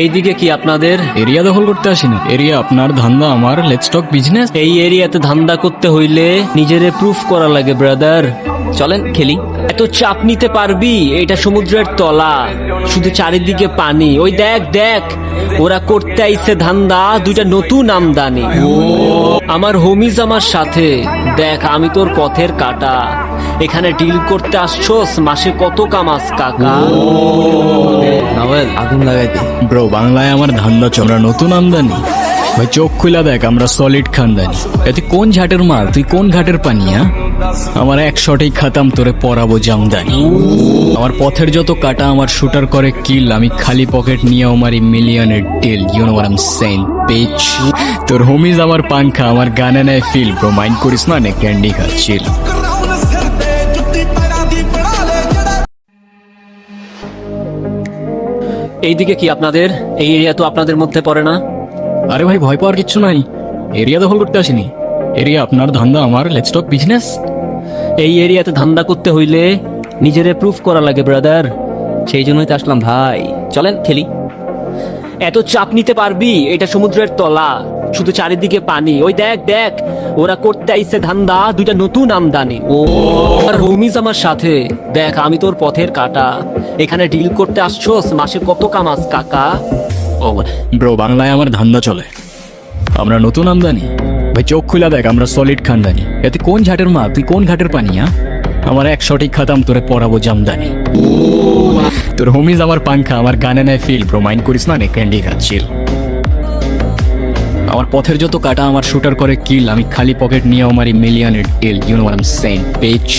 এইদিকে কি আপনাদের? এরিয়া দখল করতে আসিনি, এরিয়া আপনার, ধান্দা আমার, লেটস টক বিজনেস। এই এরিয়াতে ধান্দা করতে হইলে নিজেরে প্রুফ করা লাগে ব্রাদার। চলেন খেলি। এত চাপ নিতে পারবি? এটা সমুদ্রের তলা, শুধু চারিদিকে পানি। ওই দেখ দেখ, ওরা করতে আইছে ধান্দা, দুইটা নতুন আমদানি। আমার হোমিজ আমার সাথে, দেখ আমি তোর পথের কাটা। এখানে ডিল করতে আসছোস, মাসে কত কামাস কাকা? নাওয়েল আগুন লাগাই দে। ব্রো, বাংলায় আমার ধান্দা চল, আমরা নতুন আমদানি। ভাই চোখ খুলা দেখ, আমরা সলিড খানদানি। তুই কোন ঝাটের মাল, তুই কোন ঘাটের পানি? আমার এক শটেই খাতাম, তোরে পরাবো জামদানি। আমার পথের যত কাটা, আমার শুটার করে কিল। আমি খালি পকেট নিয়ে মারি মিলিয়নের deal. You know what I am saying bitch. তোর হোমিজ আমার পাংখা, আমার গানে নেয় ফিল। ব্রো মাইন্ড করিস না, নে ক্যান্ডি খা, চিল। এইদিকে কি আপনাদের? এই এরিয়া তো আপনাদের মধ্যে পড়ে না। আরে ভাই, ভয় পাওয়ার কিচ্ছু নাই, এরিয়া দখল করতে আসিনি। এরিয়া আপনার, ধান্দা আমার, লেটস টক বিজনেস। এই এরিয়াতে ধান্দা করতে হইলে নিজেরে প্রুফ করা লাগে ব্রাদার। সেই জন্যই তো আসলাম ভাই। চলেন খেলি। এত চাপ নিতে পারবি? এটা সমুদ্রের তলা, শুধু চারিদিকে পানি। ওই দেখ দেখ, ওরা করতে আইছে ধান্দা, দুইটা নতুন আমদানি। আর হোমিজ আমার সাথে, দেখ আমি তোর পথের কাটা। এখানে ডিল করতে আসছোস, মাসে কত কামাস কাকা? ও ব্রো, বাংলায় আমার ধান্দা চলে, আমরা নতুন আমদানি। ভাই চোখ খুলা দেখ, আমরা সলিড খানদানি। এতে কোন ঝাটের মা, তুই কোন ঘাটের পানি? আমার এক সঠিক খাতাম, তোরে পরাবো জামদানি। তোর হোমিজ আমার পাংখা, আমার গানে নেয় ফিল। ব্রো মাইন্ড করিস না, নে ক্যান্ডি খা, চিল। আমার পথের যত কাটা, আমার শুটার করে কিল। আমি খালি পকেট নিয়ে মারি মিলিয়নের deal. You know what I am saying beach.